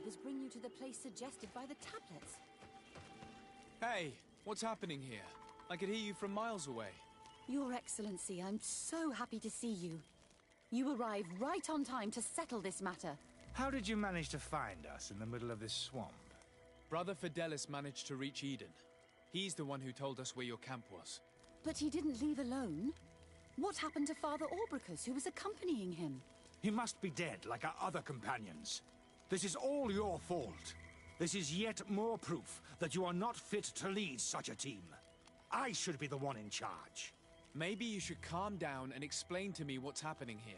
did was bring you to the place suggested by the tablets. Hey, what's happening here? I could hear you from miles away. Your Excellency, I'm so happy to see you. You arrived right on time to settle this matter. How did you manage to find us in the middle of this swamp? Brother Fidelis managed to reach Eden. He's the one who told us where your camp was. But he didn't leave alone. What happened to Father Orbricus, who was accompanying him? He must be dead, like our other companions. This is all your fault. This is yet more proof that you are not fit to lead such a team. I should be the one in charge. Maybe you should calm down and explain to me what's happening here.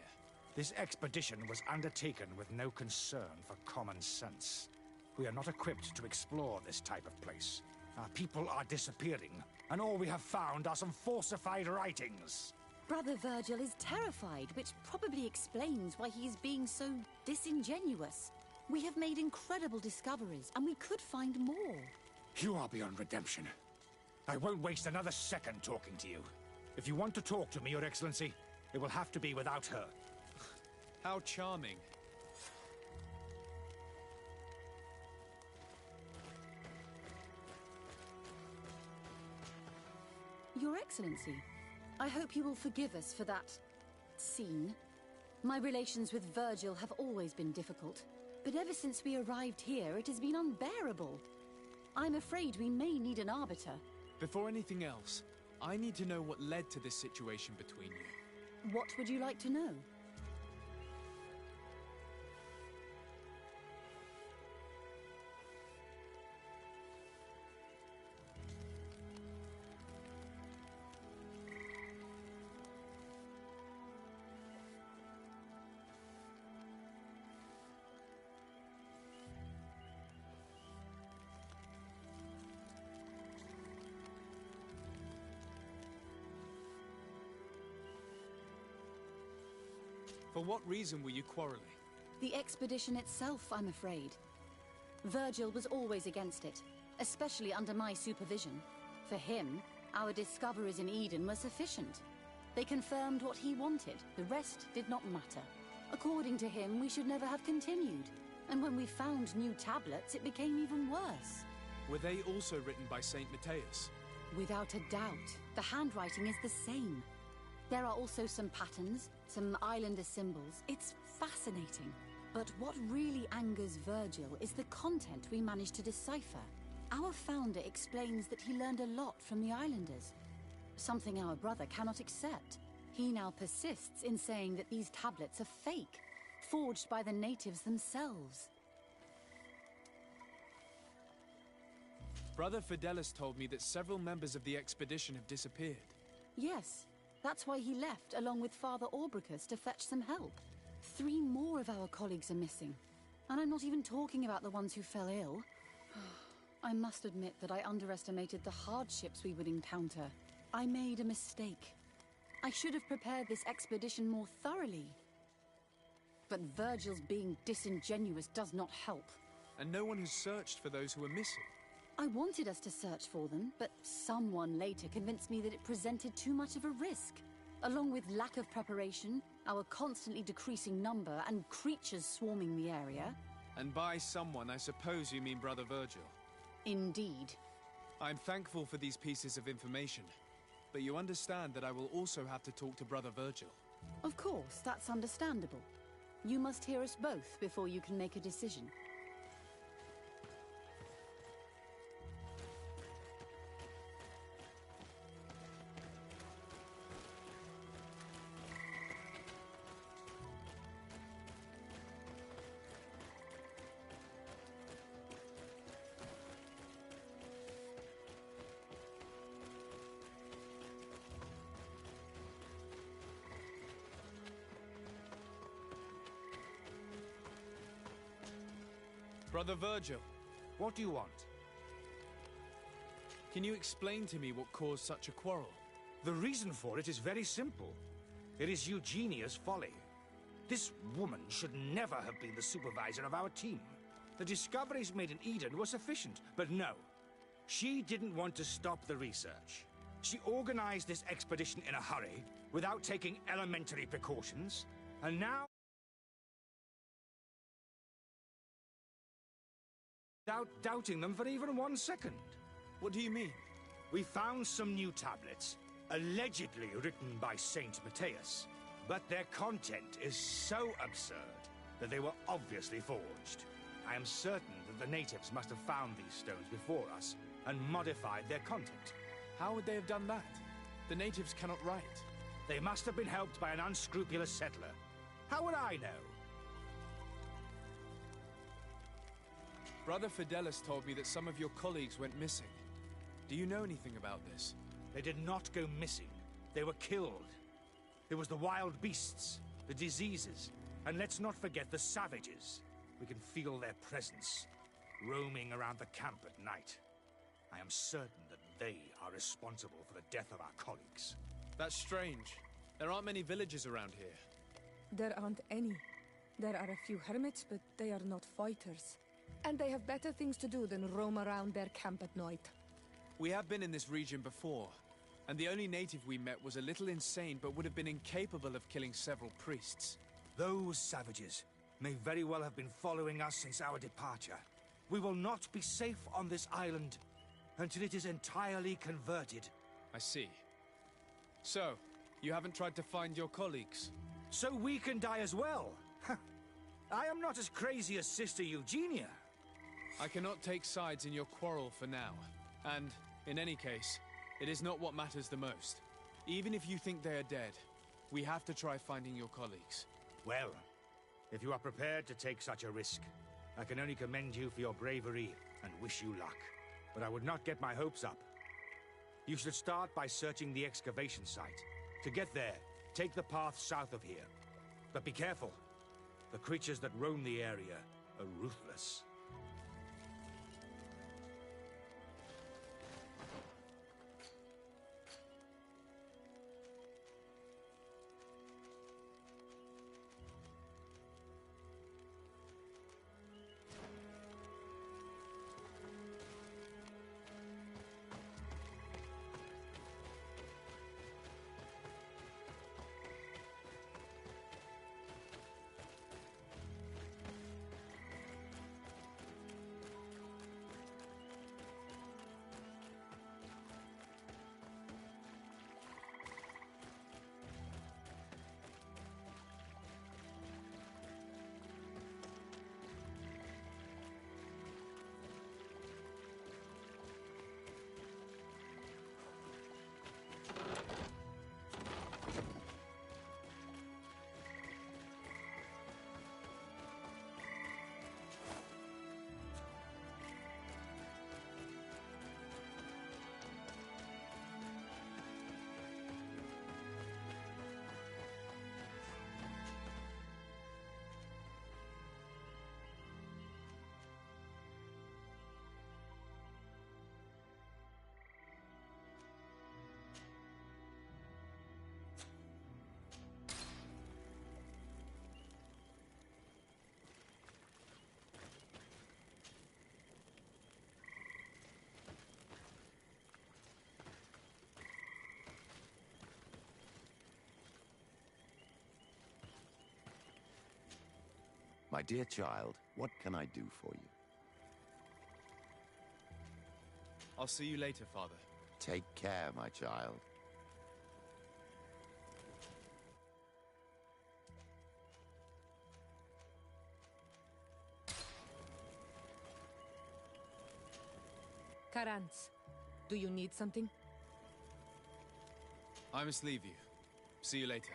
This expedition was undertaken with no concern for common sense. We are not equipped to explore this type of place. Our people are disappearing, and all we have found are some falsified writings. Brother Virgil is terrified, which probably explains why he is being so disingenuous. We have made incredible discoveries, and we could find more. You are beyond redemption. I won't waste another second talking to you. If you want to talk to me, Your Excellency, it will have to be without her. How charming. Your Excellency, I hope you will forgive us for that scene. My relations with Virgil have always been difficult, but ever since we arrived here, it has been unbearable. I'm afraid we may need an arbiter. Before anything else, I need to know what led to this situation between you. What would you like to know? For what reason were you quarreling? The expedition itself, I'm afraid. Virgil was always against it, especially under my supervision. For him, our discoveries in Eden were sufficient. They confirmed what he wanted. The rest did not matter. According to him, we should never have continued. And when we found new tablets, it became even worse. Were they also written by Saint Matthias? Without a doubt. The handwriting is the same. There are also some patterns, some islander symbols. It's fascinating. But what really angers Virgil is the content we managed to decipher. Our founder explains that he learned a lot from the islanders, something our brother cannot accept. He now persists in saying that these tablets are fake, forged by the natives themselves. Brother Fidelis told me that several members of the expedition have disappeared. Yes. That's why he left, along with Father Orbricus, to fetch some help. 3 more of our colleagues are missing. And I'm not even talking about the ones who fell ill. I must admit that I underestimated the hardships we would encounter. I made a mistake. I should have prepared this expedition more thoroughly. But Virgil's being disingenuous does not help. And no one has searched for those who are missing. I wanted us to search for them, but someone later convinced me that it presented too much of a risk. Along with lack of preparation, our constantly decreasing number, and creatures swarming the area. And by someone, I suppose you mean Brother Virgil. Indeed. I'm thankful for these pieces of information, but you understand that I will also have to talk to Brother Virgil. Of course, that's understandable. You must hear us both before you can make a decision. Brother Virgil, What do you want? can you explain to me what caused such a quarrel? The reason for it is very simple. It is Eugenia's folly. This woman should never have been the supervisor of our team. The discoveries made in Eden were sufficient, but no. She didn't want to stop the research. She organized this expedition in a hurry, without taking elementary precautions, and now doubting them for even 1 second. What do you mean? We found some new tablets, allegedly written by Saint Matthias, but their content is so absurd that they were obviously forged. I am certain that the natives must have found these stones before us and modified their content. How would they have done that? The natives cannot write. They must have been helped by an unscrupulous settler. How would I know? Brother Fidelis told me that some of your colleagues went missing. Do you know anything about this? They did not go missing. They were killed. There was the wild beasts, the diseases, and let's not forget the savages. We can feel their presence, roaming around the camp at night. I am certain that they are responsible for the death of our colleagues. That's strange. There aren't many villages around here. There aren't any. There are a few hermits, but they are not fighters. And they have better things to do than roam around their camp at night. We have been in this region before, and the only native we met was a little insane but would have been incapable of killing several priests. Those savages may very well have been following us since our departure. We will not be safe on this island until it is entirely converted. I see. So, you haven't tried to find your colleagues? So we can die as well. I am not as crazy as Sister Eugenia. I cannot take sides in your quarrel for now. And, in any case, it is not what matters the most. Even if you think they are dead, we have to try finding your colleagues. Well, if you are prepared to take such a risk, I can only commend you for your bravery and wish you luck. But I would not get my hopes up. You should start by searching the excavation site. To get there, take the path south of here. But be careful. The creatures that roam the area are ruthless. My dear child, what can I do for you? I'll see you later, Father. Take care, my child. Karans, do you need something? I must leave you. See you later.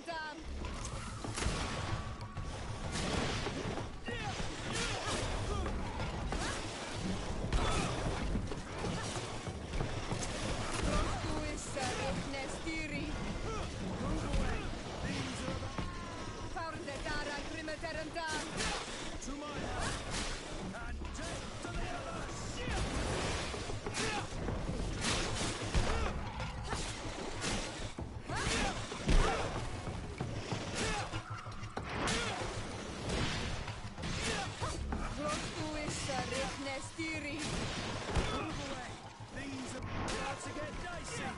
Terendam! Tuissa Rihnestiri! Faurnde Dara Grimme Terendam! To my help! And death to the others! Tuissa Rihnestiri! Move away! Things are about to get dicey!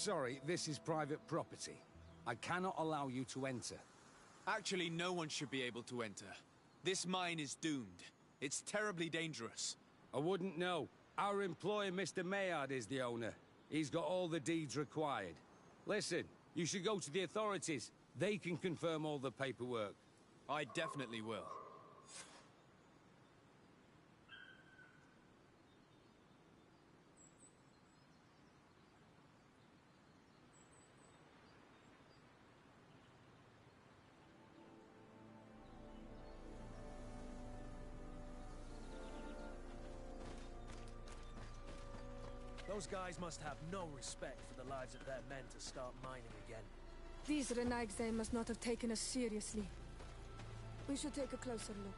Sorry, this is private property. I cannot allow you to enter. Actually, no one should be able to enter. This mine is doomed. It's terribly dangerous. I wouldn't know. Our employee, Mr. Maillard, is the owner. He's got all the deeds required. Listen, you should go to the authorities. They can confirm all the paperwork. I definitely will. Those guys must have no respect for the lives of their men to start mining again. These Renaigse must not have taken us seriously. We should take a closer look.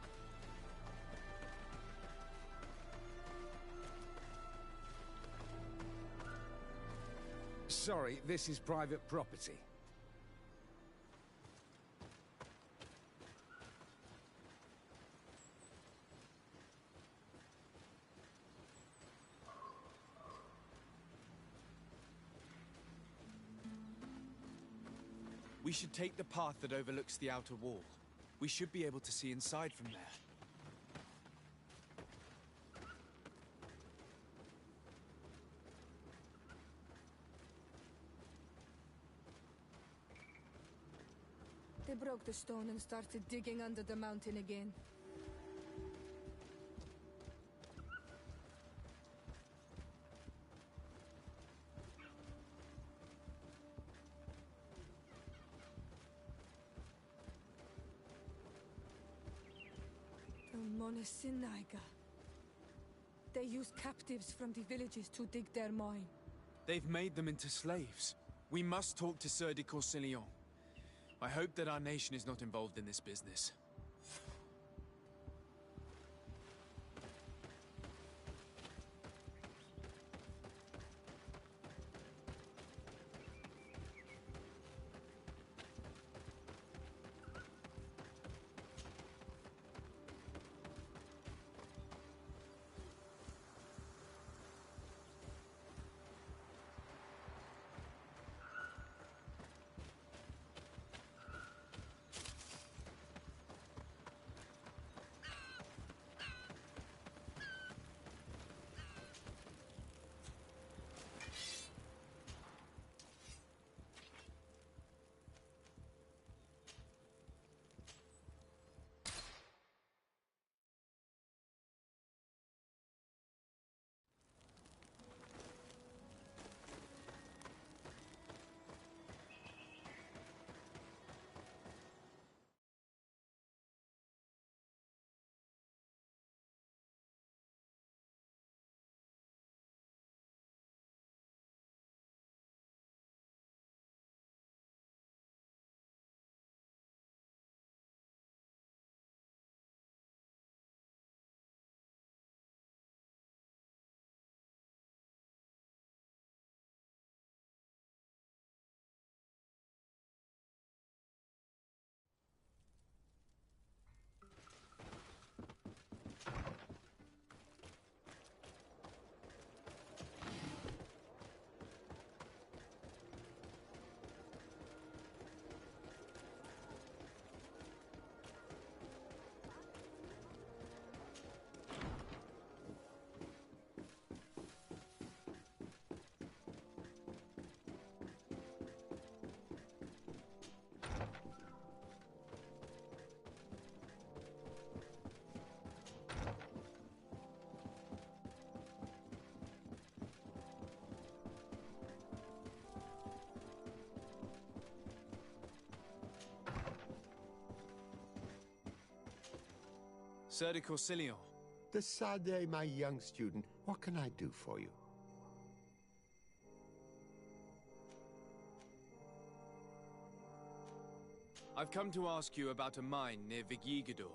Sorry, this is private property. We should take the path that overlooks the outer wall. We should be able to see inside from there. They broke the stone and started digging under the mountain again. The Monesinaiga. They use captives from the villages to dig their mine. They've made them into slaves. We must talk to Sir de Corsillon. I hope that our nation is not involved in this business. Sir de Corsillon. Decidez, my young student, what can I do for you? I've come to ask you about a mine near Vigigador.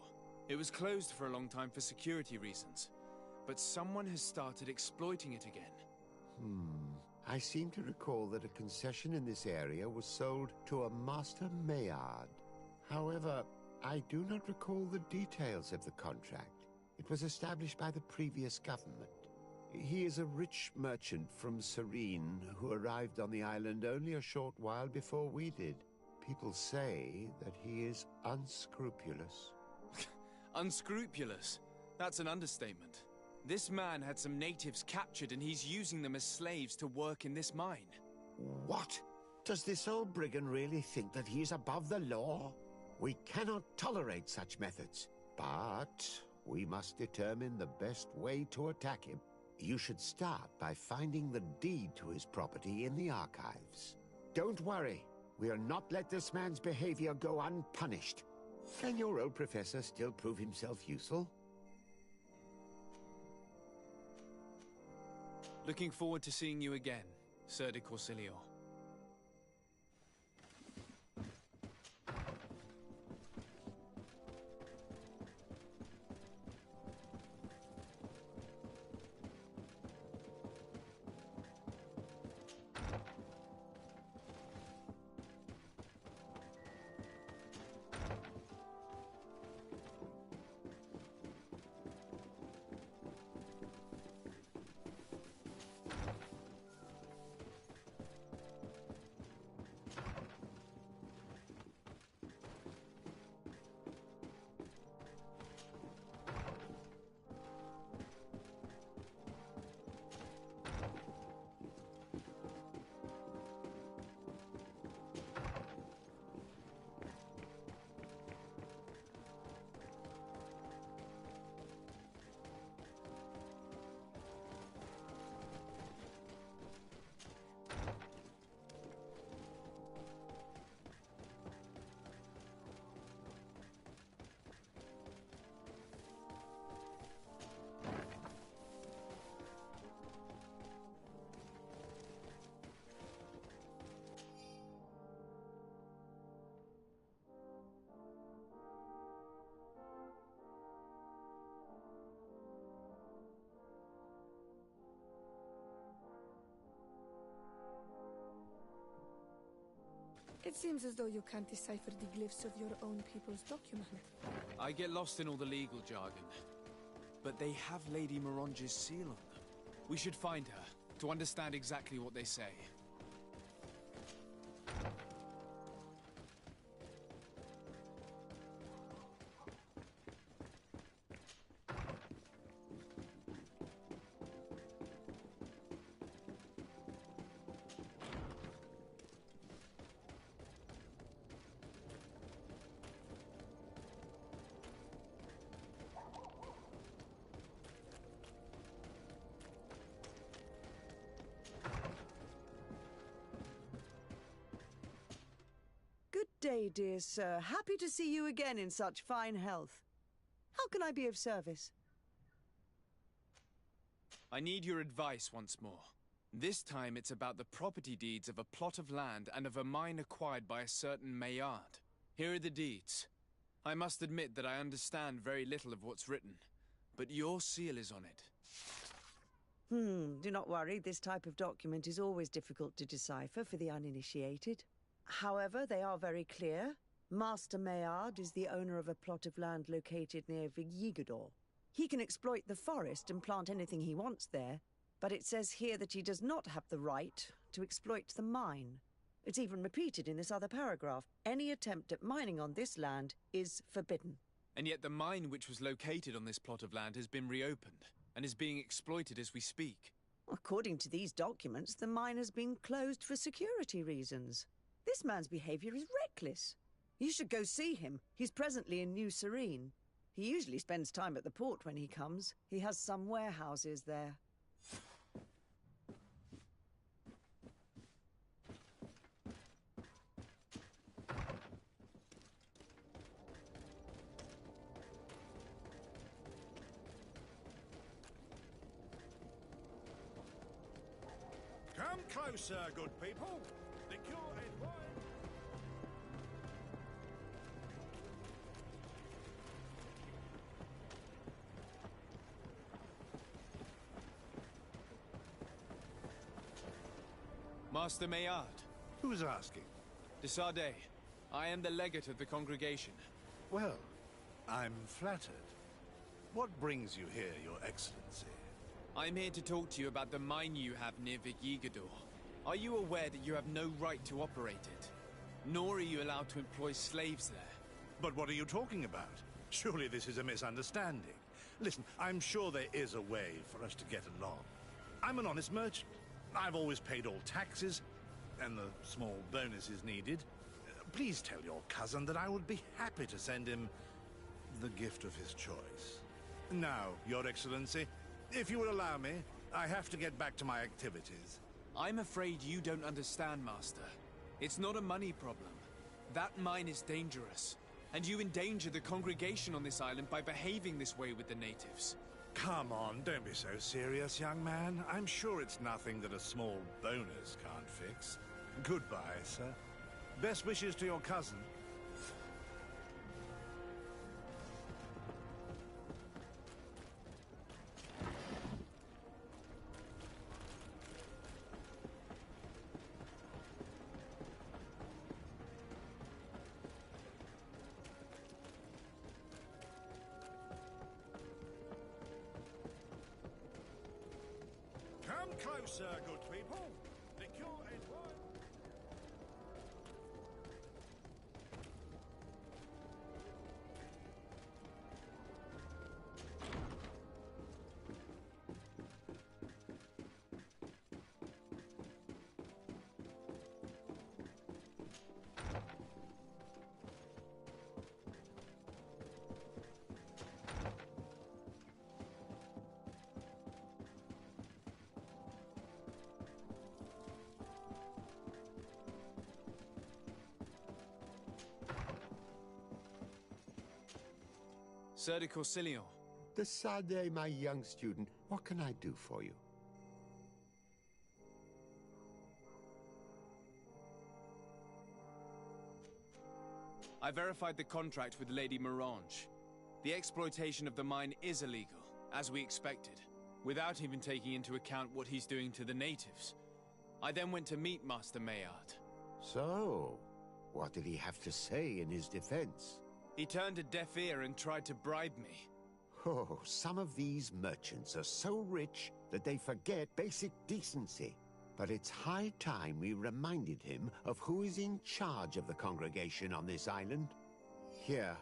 It was closed for a long time for security reasons, but someone has started exploiting it again. I seem to recall that a concession in this area was sold to a Master Maillard. However, I do not recall the details of the contract. It was established by the previous government. He is a rich merchant from Serene who arrived on the island only a short while before we did. People say that he is unscrupulous. Unscrupulous? That's an understatement. This man had some natives captured and he's using them as slaves to work in this mine. What? Does this old brigand really think that he is above the law? We cannot tolerate such methods, but we must determine the best way to attack him. You should start by finding the deed to his property in the archives. Don't worry, we'll not let this man's behavior go unpunished. Can your old professor still prove himself useful? Looking forward to seeing you again, Sir de Corsilio. It seems as though you can't decipher the glyphs of your own people's document. I get lost in all the legal jargon, but they have Lady Moronge's seal on them. We should find her, to understand exactly what they say. Good day, dear sir. Happy to see you again in such fine health. How can I be of service? I need your advice once more. This time it's about the property deeds of a plot of land and of a mine acquired by a certain Maillard. Here are the deeds. I must admit that I understand very little of what's written, but your seal is on it. Do not worry. This type of document is always difficult to decipher for the uninitiated. However, they are very clear. Master Maillard is the owner of a plot of land located near Vigigador. He can exploit the forest and plant anything he wants there, but it says here that he does not have the right to exploit the mine. It's even repeated in this other paragraph. Any attempt at mining on this land is forbidden. And yet the mine which was located on this plot of land has been reopened, and is being exploited as we speak. According to these documents, the mine has been closed for security reasons. This man's behavior is reckless. You should go see him. He's presently in New Serene. He usually spends time at the port when he comes. He has some warehouses there. Come closer, good people. The cure and wine. Master Maillard. Who's asking? De Sardet. I am the legate of the congregation. Well, I'm flattered. What brings you here, Your Excellency? I'm here to talk to you about the mine you have near Vigigador. Are you aware that you have no right to operate it? Nor are you allowed to employ slaves there. But what are you talking about? Surely this is a misunderstanding. Listen, I'm sure there is a way for us to get along. I'm an honest merchant. I've always paid all taxes, and the small bonuses needed. Please tell your cousin that I would be happy to send him the gift of his choice. Now, Your Excellency, if you would allow me, I have to get back to my activities. I'm afraid you don't understand, Master. It's not a money problem. That mine is dangerous, and you endanger the congregation on this island by behaving this way with the natives. Come on, don't be so serious, young man. I'm sure it's nothing that a small bonus can't fix. Goodbye, sir. Best wishes to your cousin. Come closer, good people. The cure is one. Sir de Corsilion. Decidez, my young student, what can I do for you? I verified the contract with Lady Morange. The exploitation of the mine is illegal, as we expected, without even taking into account what he's doing to the natives. I then went to meet Master Maillard. So, what did he have to say in his defense? He turned a deaf ear and tried to bribe me. Oh, some of these merchants are so rich that they forget basic decency. But it's high time we reminded him of who is in charge of the congregation on this island. Here,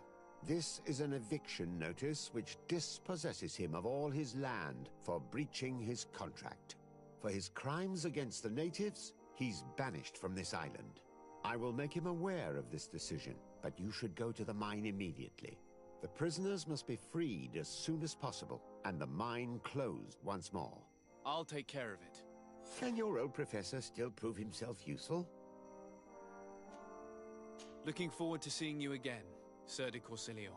this is an eviction notice which dispossesses him of all his land for breaching his contract. For his crimes against the natives, he's banished from this island. I will make him aware of this decision, but you should go to the mine immediately. The prisoners must be freed as soon as possible, and the mine closed once more. I'll take care of it. Can your old professor still prove himself useful? Looking forward to seeing you again, Sir de Corsilion.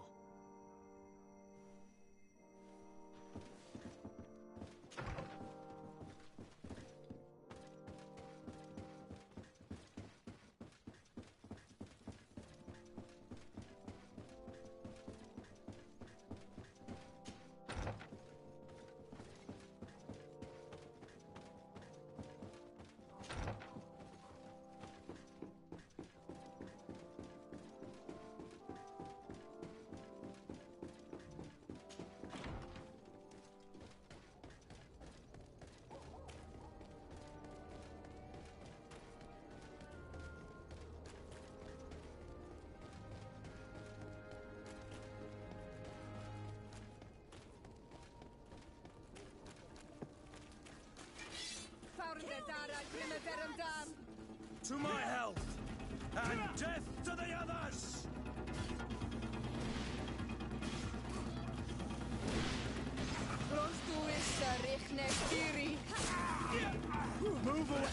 To my health, and death to the others! Move away!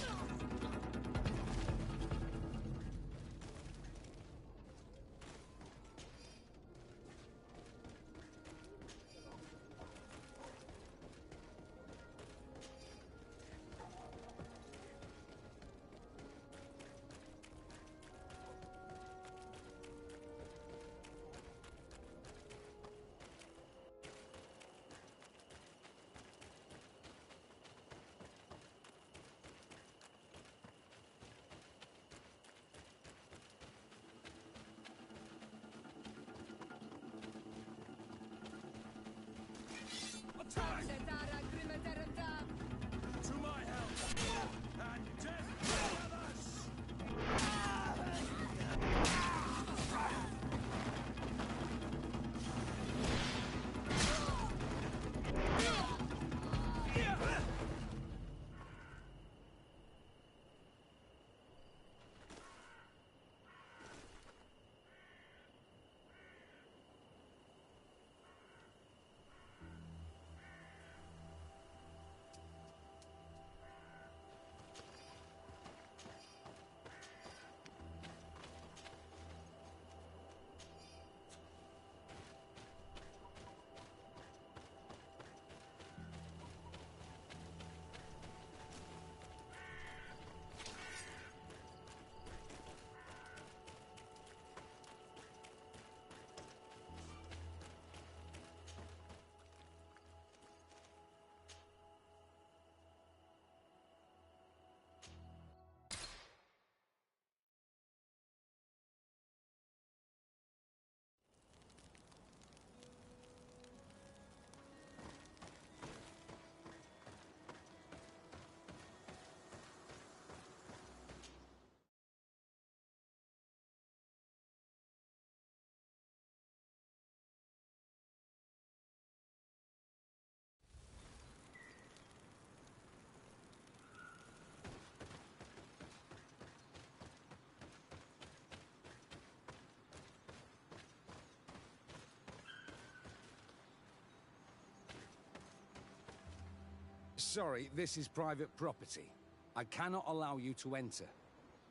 Sorry, this is private property. I cannot allow you to enter.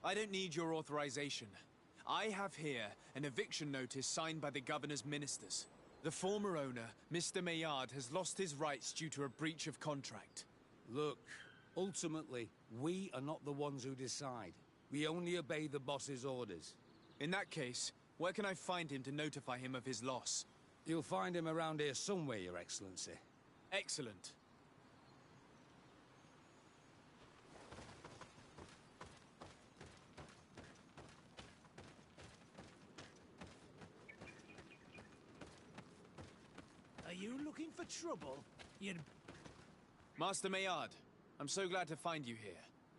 I don't need your authorization. I have here an eviction notice signed by the governor's ministers. The former owner, Mr. Maillard, has lost his rights due to a breach of contract. Look, ultimately, we are not the ones who decide. We only obey the boss's orders. In that case, where can I find him to notify him of his loss? You'll find him around here somewhere, Your Excellency. Excellent. Are you looking for trouble? Master Maillard, I'm so glad to find you here.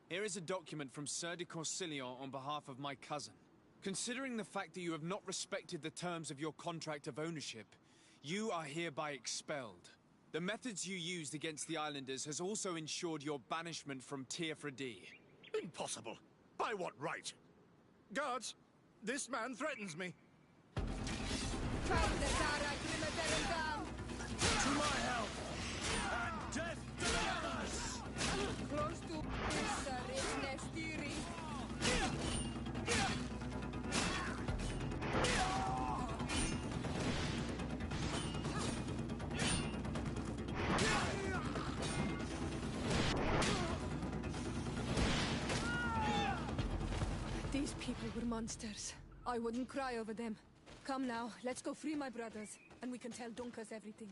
Here is a document from Sir de Corsillon on behalf of my cousin. Considering the fact that you have not respected the terms of your contract of ownership, you are hereby expelled. The methods you used against the islanders has also ensured your banishment from Tier-Fredi. Impossible. By what right? Guards, this man threatens me. To my help! And death to the others! Close to Nestiri. These people were monsters. I wouldn't cry over them. Come now, let's go free my brothers, and we can tell Dunkas everything.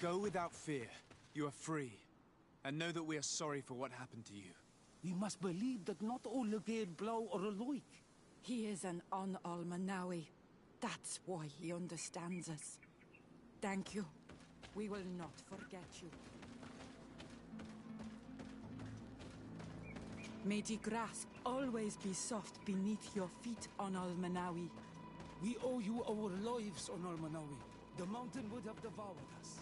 Go without fear. You are free. And know that we are sorry for what happened to you. We must believe that not all Gale blow or alike. He is an Almanawi. That's why he understands us. Thank you. We will not forget you. May the grass always be soft beneath your feet, on Almanawi. We owe you our lives, on Almanawi. The mountain would have devoured us.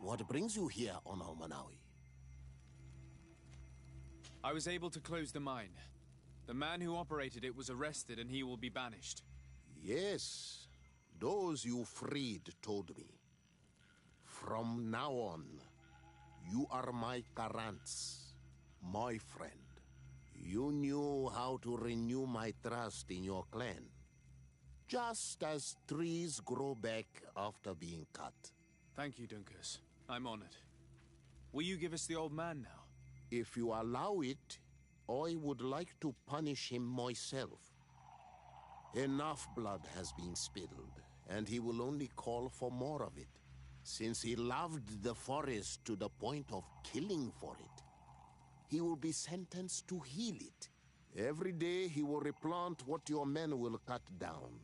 What brings you here on Almanawi? I was able to close the mine. The man who operated it was arrested and he will be banished. Yes, those you freed told me. From now on, You are my Karants, my friend. You knew how to renew my trust in your clan. Just as trees grow back after being cut. Thank you, Dunkus. I'm honored. Will you give us the old man now? If you allow it, I would like to punish him myself. Enough blood has been spilled, and he will only call for more of it. Since he loved the forest to the point of killing for it, he will be sentenced to heal it. Every day he will replant what your men will cut down.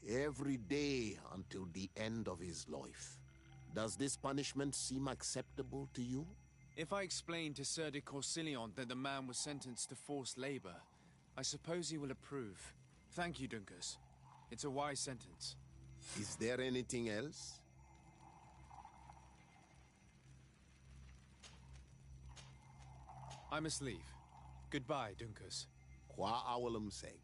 Every day until the end of his life. Does this punishment seem acceptable to you? If I explain to Sir de Corsilion that the man was sentenced to forced labor, I suppose he will approve. Thank you, Dunkus. It's a wise sentence. Is there anything else? I must leave. Goodbye, Dunkus. Qua awalum seg.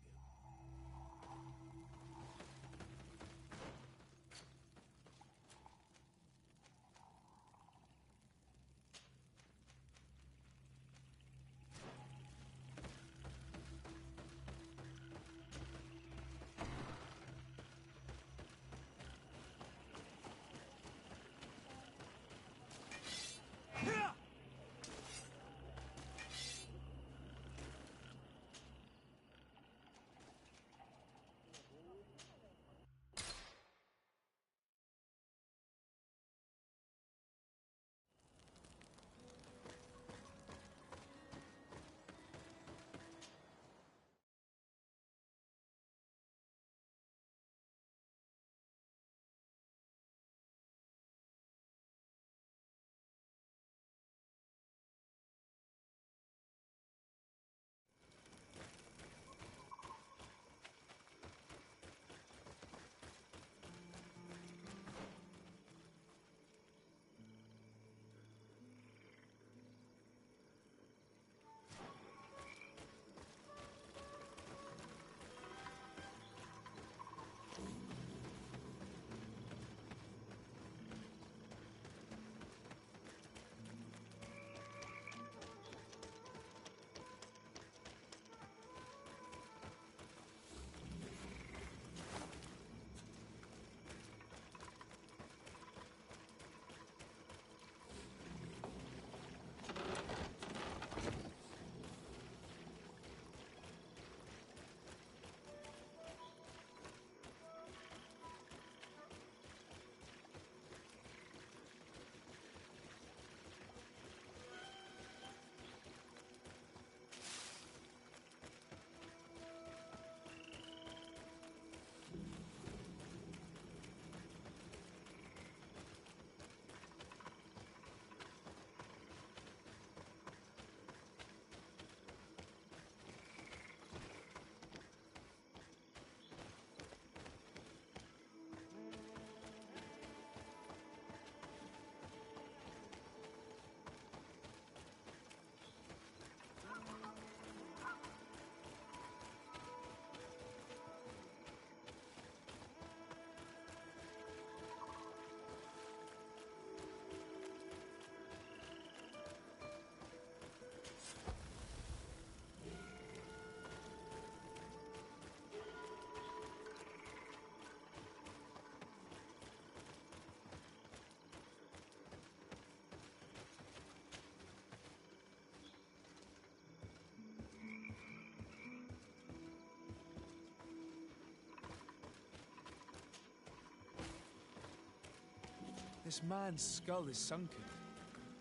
This man's skull is sunken,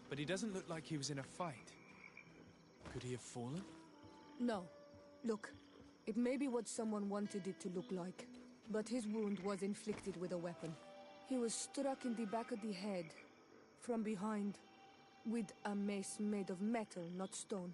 but he doesn't look like he was in a fight. Could he have fallen? No. Look, it may be what someone wanted it to look like, but his wound was inflicted with a weapon. He was struck in the back of the head, from behind, with a mace made of metal, not stone.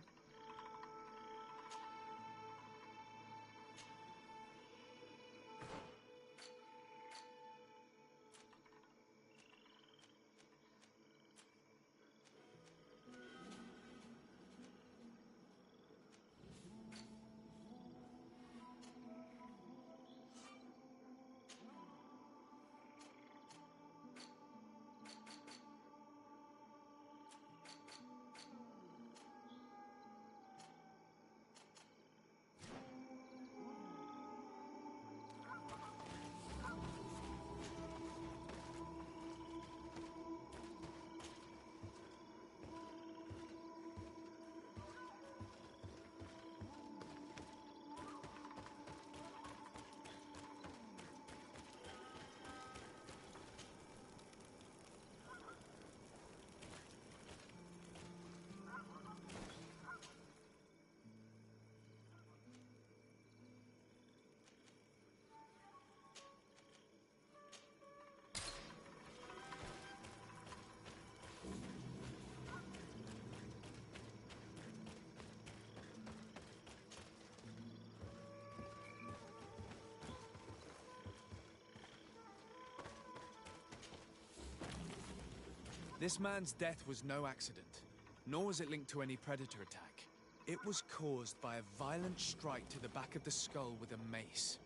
This man's death was no accident, nor was it linked to any predator attack. It was caused by a violent strike to the back of the skull with a mace.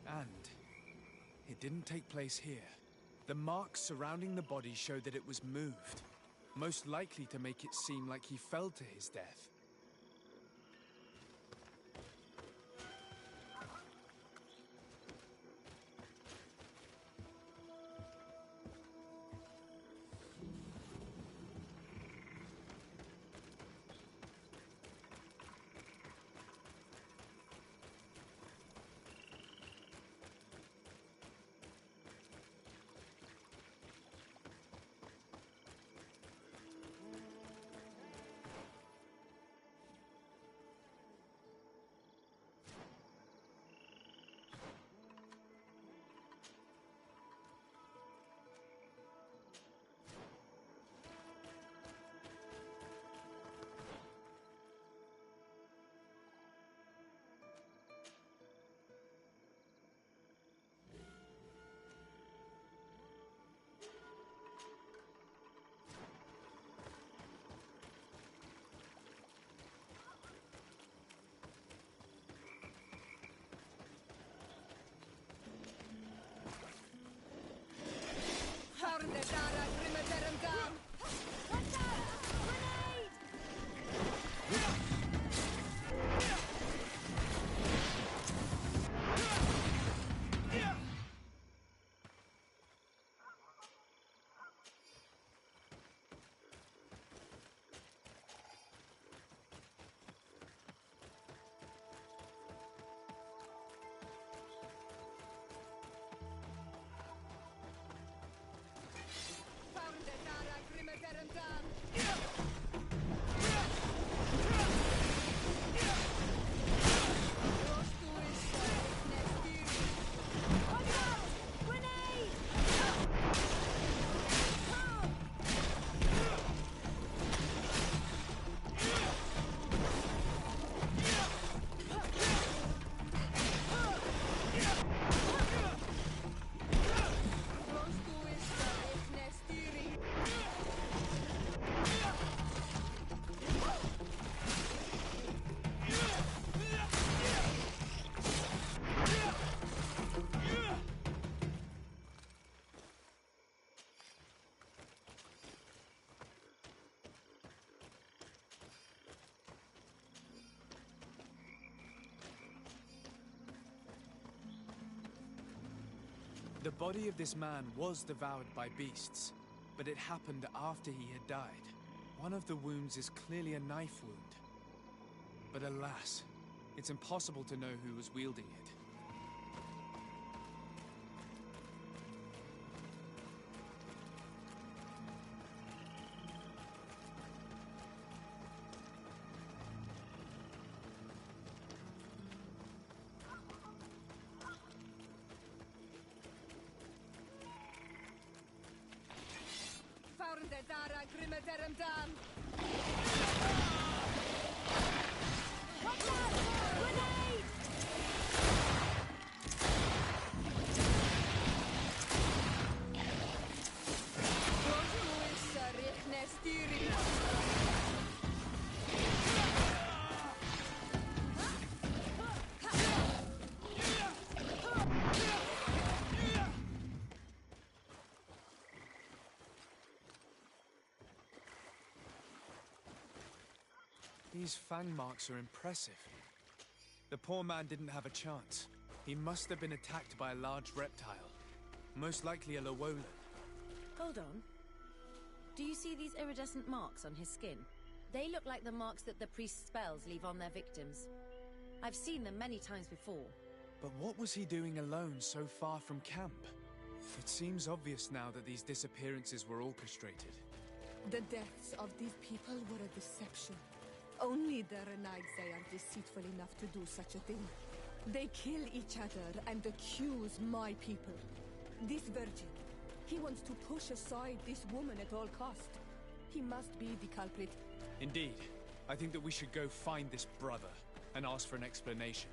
And it didn't take place here. The marks surrounding the body show that it was moved, most likely to make it seem like he fell to his death. The body of this man was devoured by beasts, but it happened after he had died. One of the wounds is clearly a knife wound. But alas, it's impossible to know who was wielding it. These fang marks are impressive. The poor man didn't have a chance. He must have been attacked by a large reptile. Most likely a Lowolan. Hold on. Do you see these iridescent marks on his skin? They look like the marks that the priest's spells leave on their victims. I've seen them many times before. But what was he doing alone so far from camp? It seems obvious now that these disappearances were orchestrated. The deaths of these people were a deception. Only the Renaigzai are deceitful enough to do such a thing. They kill each other and accuse my people. This virgin, he wants to push aside this woman at all cost. He must be the culprit. Indeed. I think that we should go find this brother and ask for an explanation.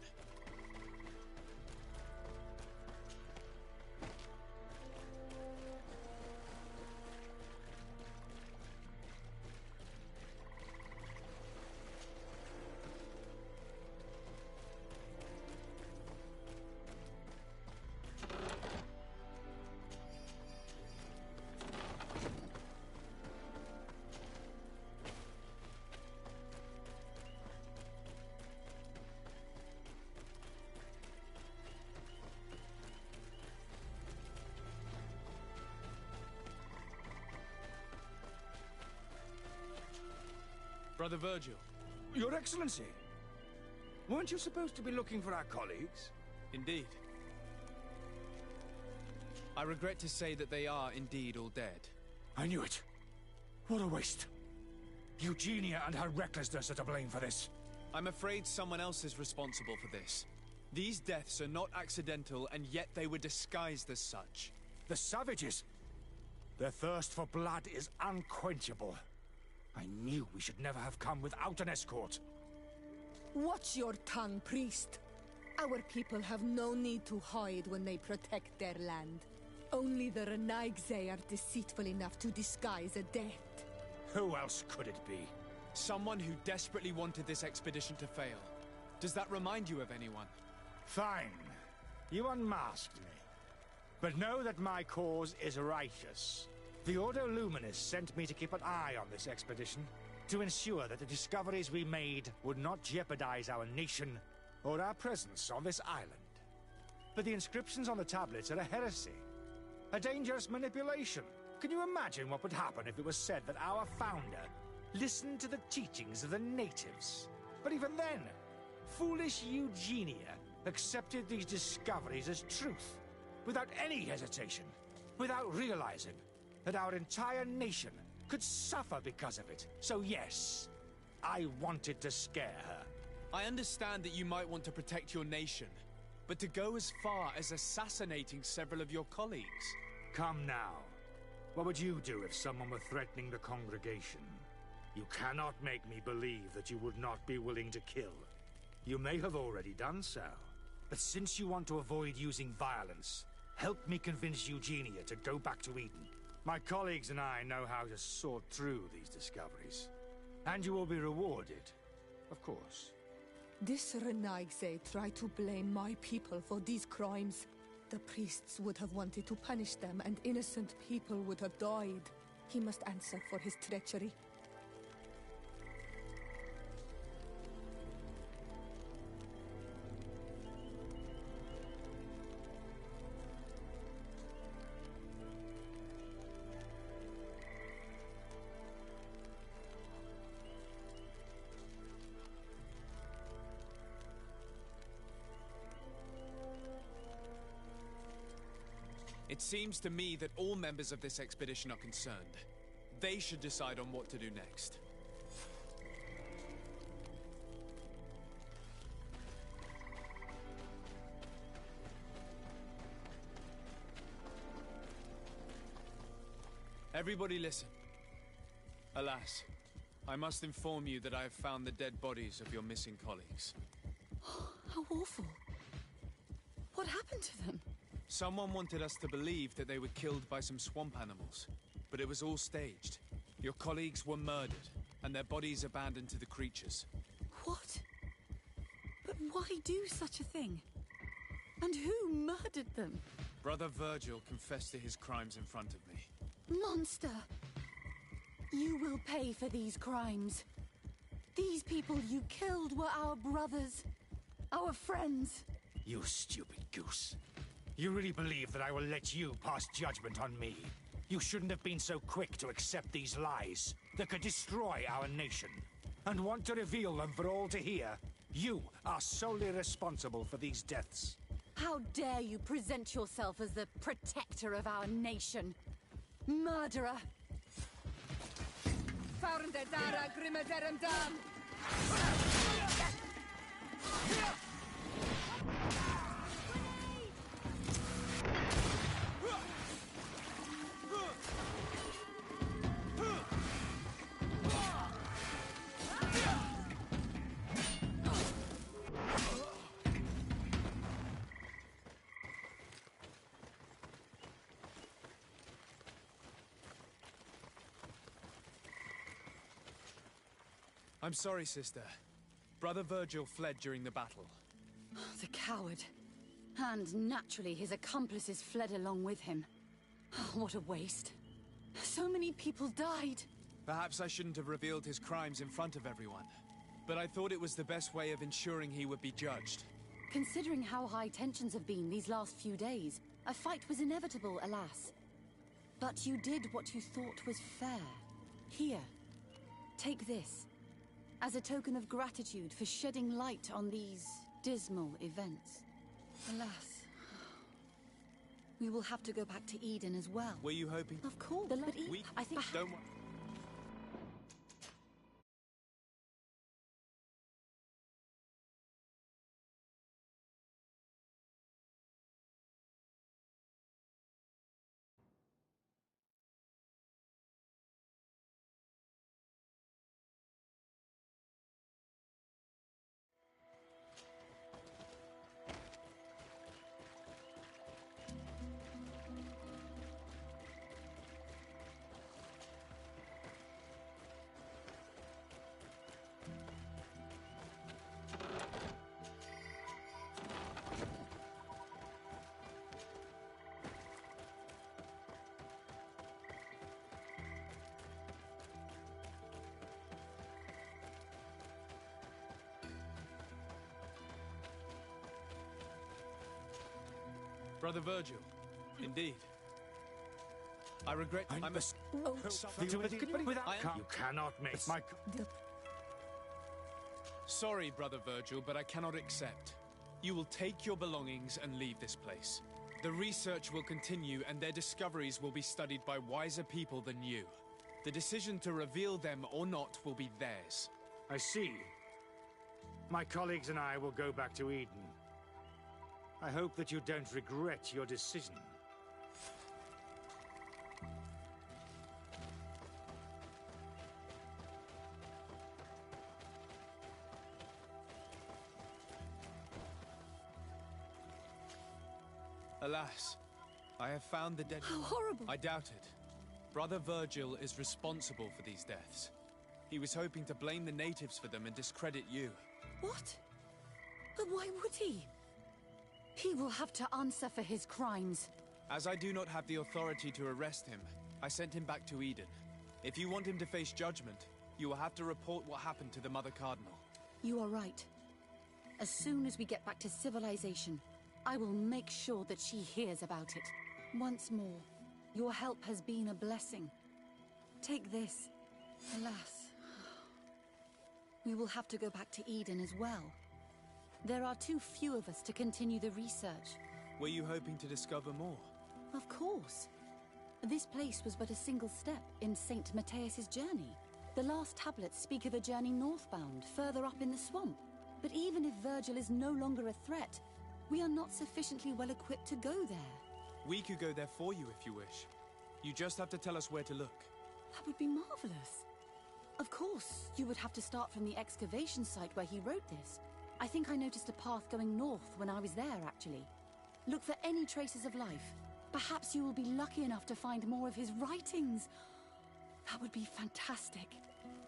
Brother Virgil. Your Excellency! Weren't you supposed to be looking for our colleagues? Indeed. I regret to say that they are indeed all dead. I knew it. What a waste. Eugenia and her recklessness are to blame for this. I'm afraid someone else is responsible for this. These deaths are not accidental, and yet they were disguised as such. The savages! Their thirst for blood is unquenchable. I knew we should never have come without an escort. Watch your tongue, priest. Our people have no need to hide when they protect their land. Only the Renaigze are deceitful enough to disguise a death. Who else could it be? Someone who desperately wanted this expedition to fail. Does that remind you of anyone? Fine. You unmasked me. But know that my cause is righteous. The Ordo Luminis sent me to keep an eye on this expedition, to ensure that the discoveries we made would not jeopardize our nation or our presence on this island. But the inscriptions on the tablets are a heresy. A dangerous manipulation. Can you imagine what would happen if it was said that our founder listened to the teachings of the natives? But even then, foolish Eugenia accepted these discoveries as truth, without any hesitation, without realizing that our entire nation could suffer because of it. So yes, I wanted to scare her. I understand that you might want to protect your nation, but to go as far as assassinating several of your colleagues... Come now. What would you do if someone were threatening the congregation? You cannot make me believe that you would not be willing to kill. You may have already done so. But since you want to avoid using violence, help me convince Eugenia to go back to Eden. My colleagues and I know how to sort through these discoveries. And you will be rewarded, of course. This Renaigze tried to blame my people for these crimes. The priests would have wanted to punish them, and innocent people would have died. He must answer for his treachery. It seems to me that all members of this expedition are concerned. They should decide on what to do next. Everybody listen. Alas, I must inform you that I have found the dead bodies of your missing colleagues. How awful. What happened to them? Someone wanted us to believe that they were killed by some swamp animals, but it was all staged. Your colleagues were murdered, and their bodies abandoned to the creatures. What? But why do such a thing? And who murdered them? Brother Virgil confessed to his crimes in front of me. Monster! You will pay for these crimes. These people you killed were our brothers, our friends. You stupid goose. You really believe that I will let you pass judgment on me? You shouldn't have been so quick to accept these lies that could destroy our nation. And want to reveal them for all to hear. You are solely responsible for these deaths. How dare you present yourself as the protector of our nation? Murderer! I'm sorry, sister. Brother Virgil fled during the battle. The coward. And naturally, his accomplices fled along with him. What a waste. So many people died. Perhaps I shouldn't have revealed his crimes in front of everyone. But I thought it was the best way of ensuring he would be judged. Considering how high tensions have been these last few days, a fight was inevitable, alas. But you did what you thought was fair. Here, take this. as a token of gratitude for shedding light on these dismal events. Alas, we will have to go back to Eden as well. Were you hoping? Of course, but I think... Don't... Brother Virgil, indeed. I regret I must... You cannot make my... Sorry, Brother Virgil, but I cannot accept. You will take your belongings and leave this place. The research will continue and their discoveries will be studied by wiser people than you. The decision to reveal them or not will be theirs. I see. My colleagues and I will go back to Eden. I hope that you don't regret your decision. Alas, I have found the dead... How horrible! I doubt it. Brother Virgil is responsible for these deaths. He was hoping to blame the natives for them and discredit you. What? But why would he? He will have to answer for his crimes. As I do not have the authority to arrest him, I sent him back to Eden. If you want him to face judgment, you will have to report what happened to the Mother Cardinal. You are right. As soon as we get back to civilization, I will make sure that she hears about it. Once more, your help has been a blessing. Take this. Alas, we will have to go back to Eden as well. There are too few of us to continue the research. Were you hoping to discover more? Of course. This place was but a single step in Saint Matthias's journey. The last tablets speak of a journey northbound, further up in the swamp. But even if Virgil is no longer a threat, we are not sufficiently well equipped to go there. We could go there for you if you wish. You just have to tell us where to look. That would be marvelous. Of course, you would have to start from the excavation site where he wrote this. I think I noticed a path going north when I was there, actually. Look for any traces of life. Perhaps you will be lucky enough to find more of his writings. That would be fantastic.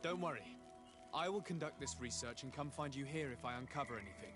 Don't worry. I will conduct this research and come find you here if I uncover anything.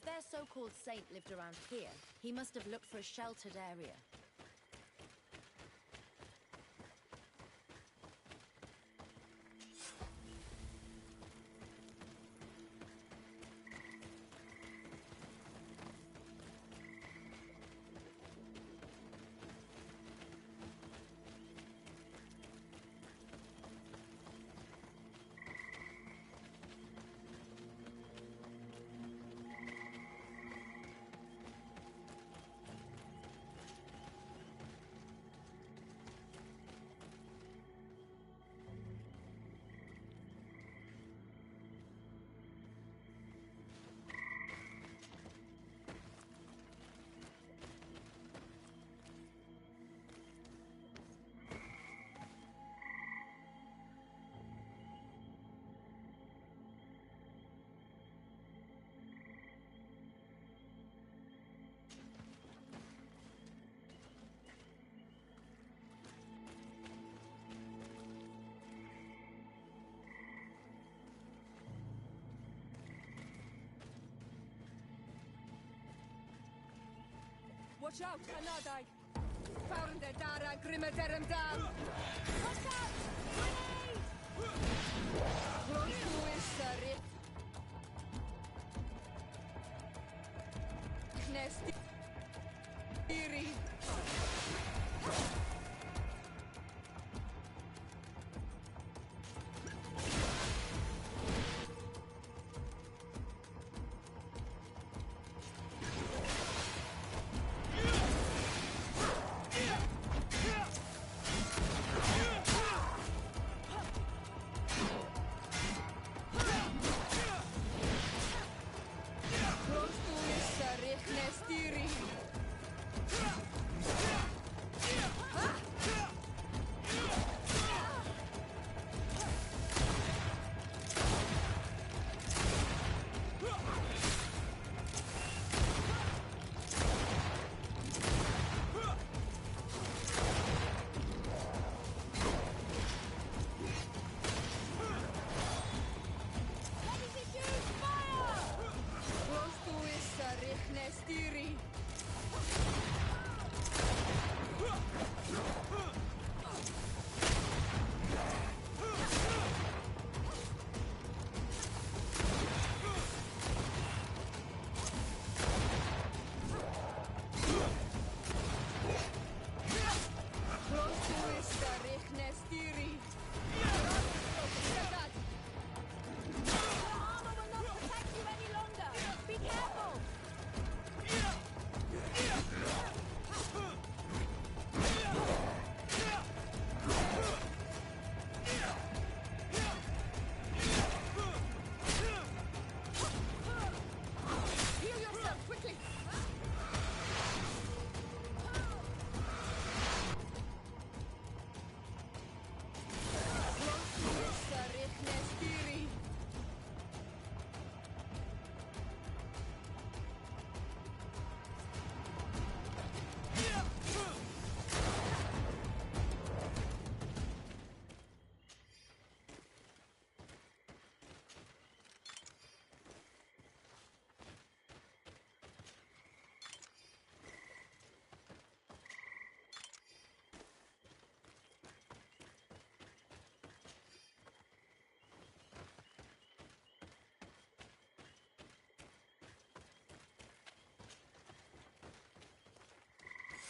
If their so-called saint lived around here, he must have looked for a sheltered area. Watch out, Kanadai! Found the Dara Grimaderum down! Watch out! Grenade! Who is Sarit? Knesti. Iri.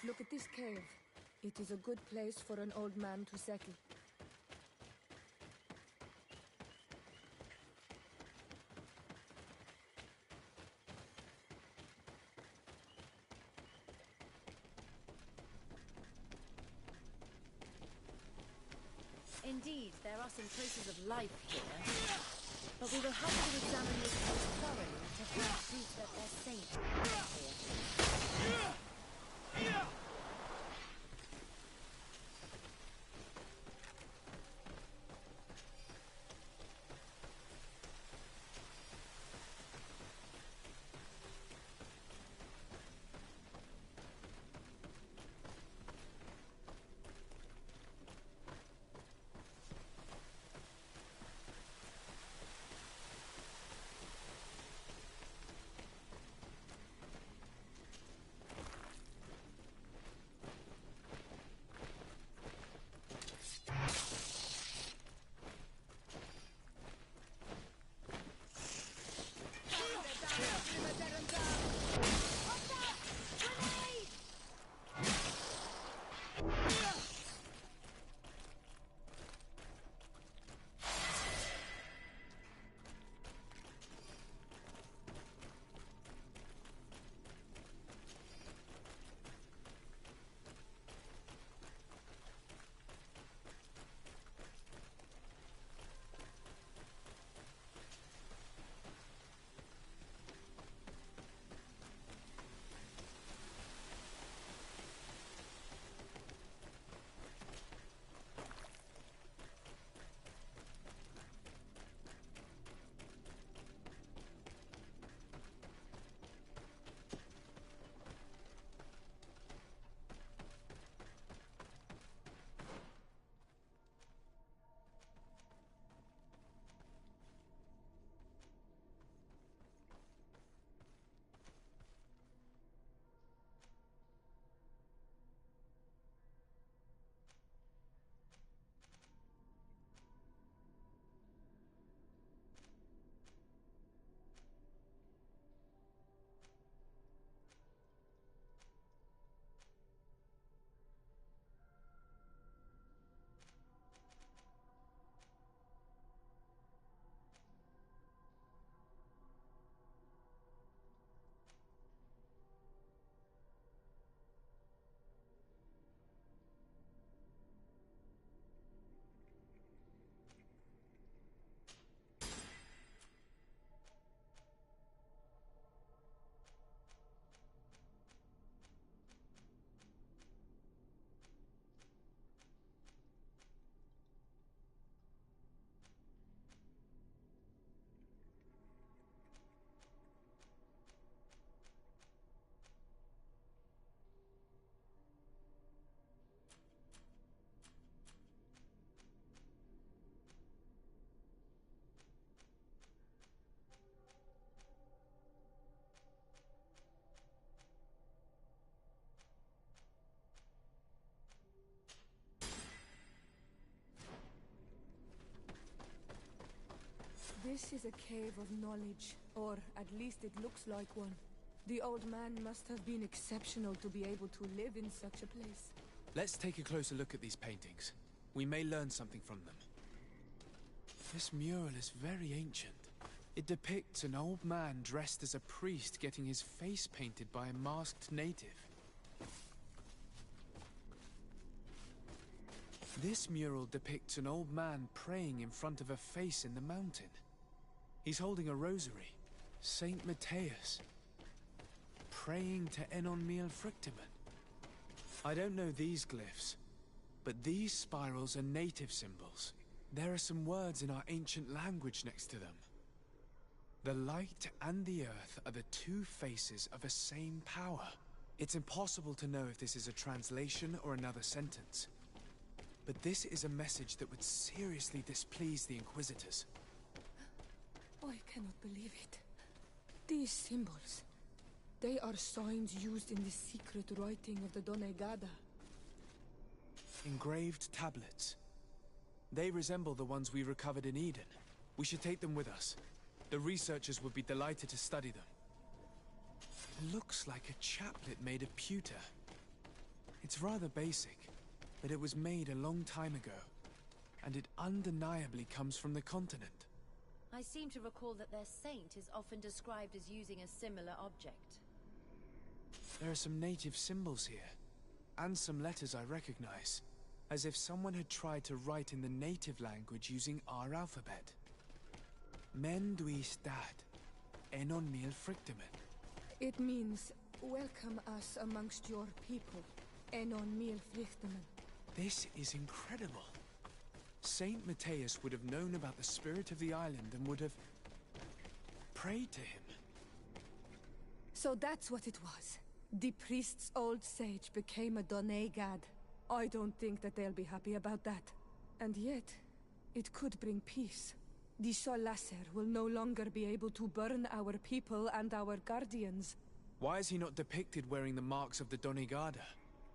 Look at this cave. It is a good place for an old man to settle. Indeed, there are some traces of life here. But we will have to examine this place thoroughly to find proof that their saint is here. This is a cave of knowledge, or at least it looks like one. The old man must have been exceptional to be able to live in such a place. Let's take a closer look at these paintings. We may learn something from them. This mural is very ancient. It depicts an old man dressed as a priest getting his face painted by a masked native. This mural depicts an old man praying in front of a face in the mountain. He's holding a rosary. Saint Matthias. Praying to Enon Miel Frictimen. I don't know these glyphs, but these spirals are native symbols. There are some words in our ancient language next to them. The light and the earth are the two faces of a same power. It's impossible to know if this is a translation or another sentence. But this is a message that would seriously displease the Inquisitors. I cannot believe it. These symbols, they are signs used in the secret writing of the Donegada. Engraved tablets. They resemble the ones we recovered in Eden. We should take them with us. The researchers would be delighted to study them. It looks like a chaplet made of pewter. It's rather basic, but it was made a long time ago, and it undeniably comes from the continent. I seem to recall that their saint is often described as using a similar object. There are some native symbols here, and some letters I recognize, as if someone had tried to write in the native language using our alphabet. Men duis dat, Enon Miel Frictimen. It means, welcome us amongst your people, Enon Miel Frictimen. This is incredible. Saint Matthias would have known about the spirit of the island and would have prayed to him. So that's what it was. The priest's old sage became a Donegad. I don't think that they'll be happy about that. And yet, it could bring peace. The Solasser will no longer be able to burn our people and our guardians. Why is he not depicted wearing the marks of the Donegada?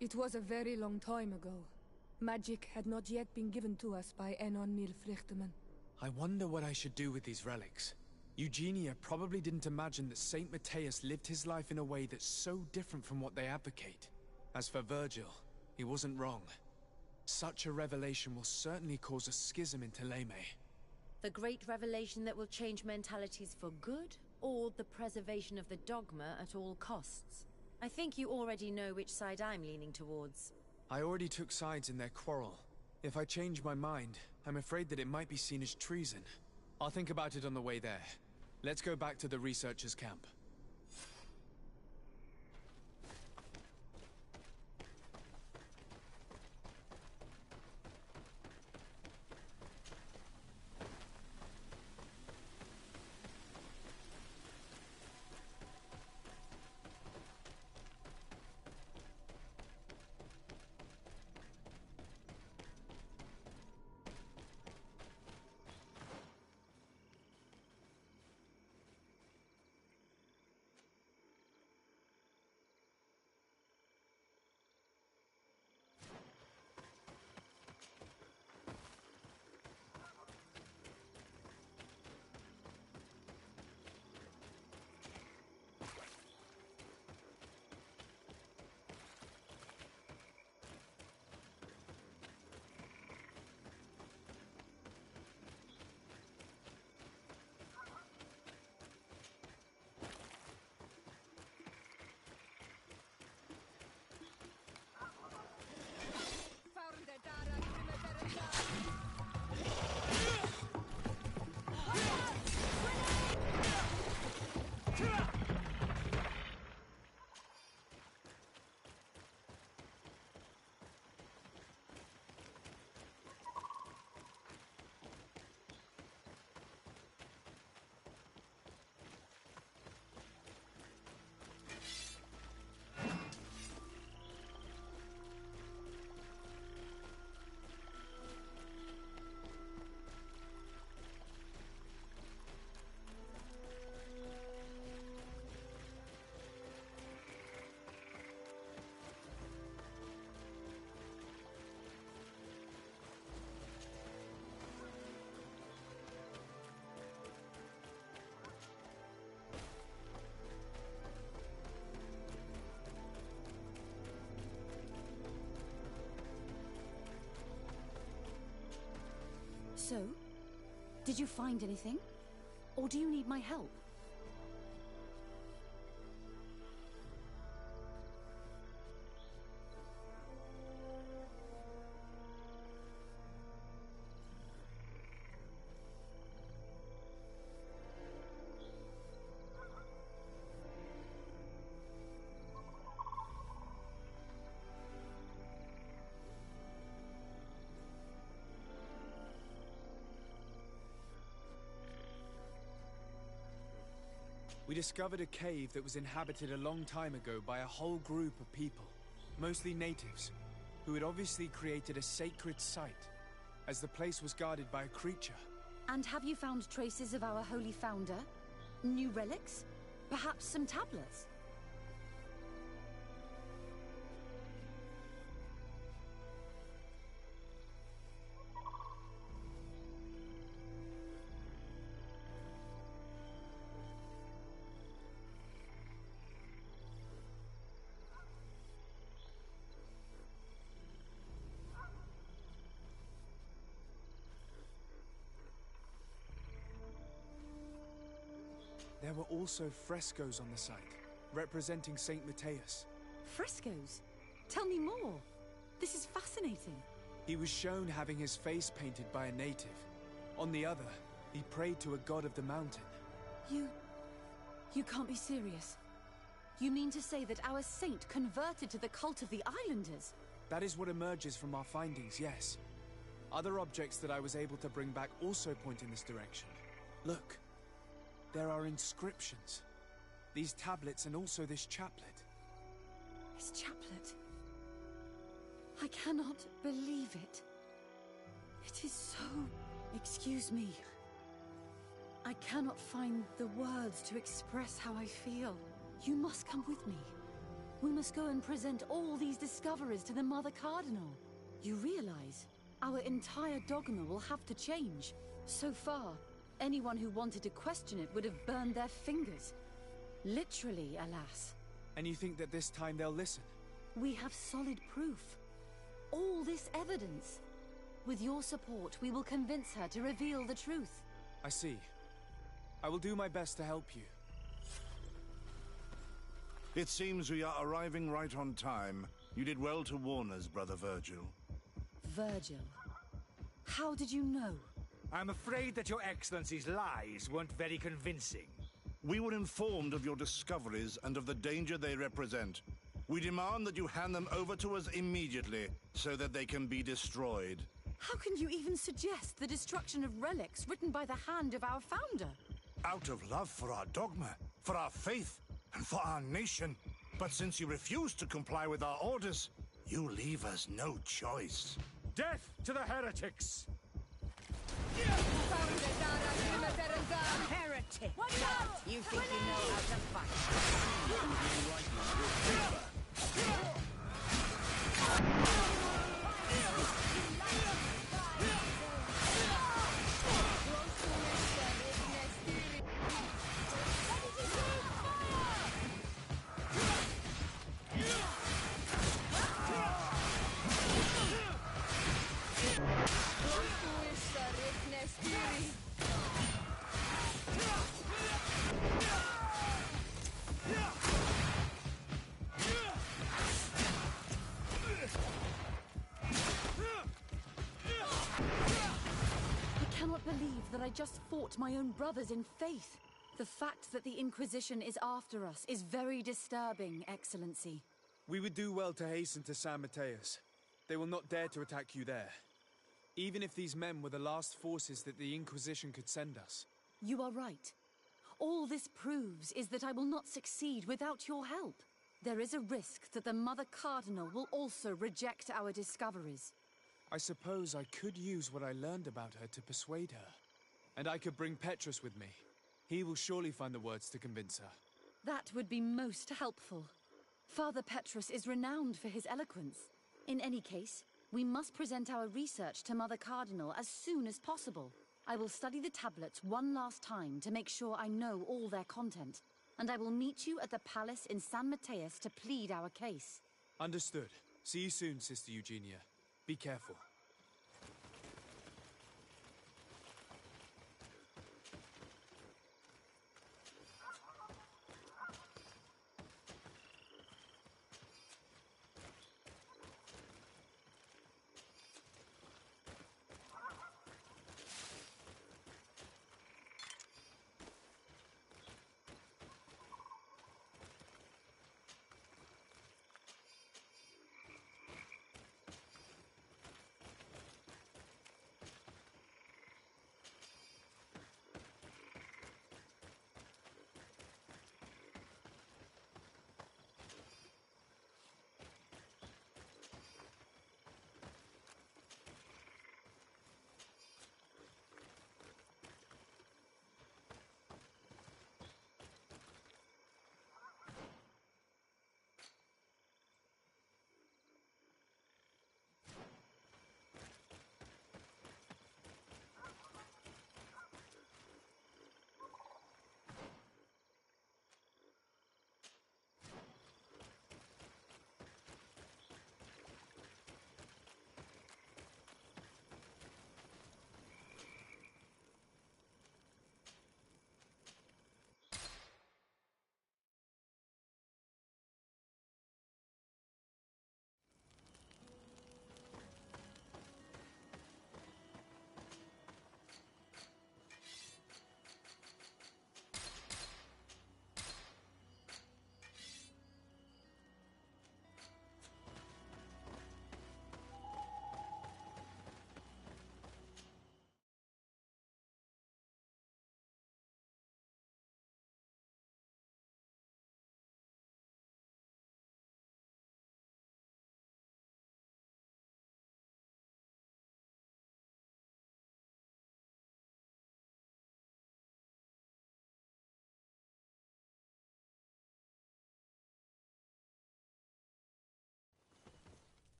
It was a very long time ago. Magic had not yet been given to us by Enon Miel Frictimen. I wonder what I should do with these relics. Eugenia probably didn't imagine that Saint Matthias lived his life in a way that's so different from what they advocate. As for Virgil, he wasn't wrong. Such a revelation will certainly cause a schism in Thélème. The great revelation that will change mentalities for good, or the preservation of the dogma at all costs? I think you already know which side I'm leaning towards. I already took sides in their quarrel. If I change my mind, I'm afraid that it might be seen as treason. I'll think about it on the way there. Let's go back to the researchers' camp. So, did you find anything? Or do you need my help? We discovered a cave that was inhabited a long time ago by a whole group of people, mostly natives, who had obviously created a sacred site, as the place was guarded by a creature. And have you found traces of our holy founder? New relics? Perhaps some tablets? There were also frescoes on the site, representing Saint Matthias. Frescoes? Tell me more. This is fascinating. He was shown having his face painted by a native. On the other, he prayed to a god of the mountain. You can't be serious. You mean to say that our saint converted to the cult of the Islanders? That is what emerges from our findings, yes. Other objects that I was able to bring back also point in this direction. Look. There are inscriptions. These tablets and also this chaplet. His chaplet? I cannot believe it. It is so... Excuse me. I cannot find the words to express how I feel. You must come with me. We must go and present all these discoveries to the Mother Cardinal. You realize our entire dogma will have to change. So far, anyone who wanted to question it would have burned their fingers. Literally, alas. And you think that this time they'll listen? We have solid proof. All this evidence. With your support, we will convince her to reveal the truth. I see. I will do my best to help you. It seems we are arriving right on time. You did well to warn us, Brother Virgil. Virgil? How did you know? I'm afraid that your Excellency's lies weren't very convincing. We were informed of your discoveries and of the danger they represent. We demand that you hand them over to us immediately, so that they can be destroyed. How can you even suggest the destruction of relics written by the hand of our founder? Out of love for our dogma, for our faith, and for our nation. But since you refuse to comply with our orders, you leave us no choice. Death to the heretics! Heretic! Watch out! You think you know how to fight? I just fought my own brothers in faith. The fact that the Inquisition is after us is very disturbing, Excellency. We would do well to hasten to San Matthias. They will not dare to attack you there. Even if these men were the last forces that the Inquisition could send us. You are right. All this proves is that I will not succeed without your help. There is a risk that the Mother Cardinal will also reject our discoveries. I suppose I could use what I learned about her to persuade her. And I could bring Petrus with me. He will surely find the words to convince her. That would be most helpful. Father Petrus is renowned for his eloquence. In any case, we must present our research to Mother Cardinal as soon as possible. I will study the tablets one last time to make sure I know all their content. And I will meet you at the palace in San Matthias to plead our case. Understood. See you soon, Sister Eugenia. Be careful.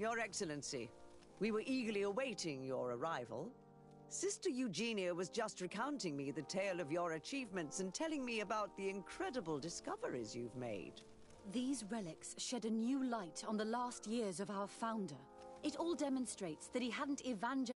Your Excellency. We were eagerly awaiting your arrival. Sister Eugenia was just recounting me the tale of your achievements and telling me about the incredible discoveries you've made. These relics shed a new light on the last years of our founder. It all demonstrates that he hadn't evangelized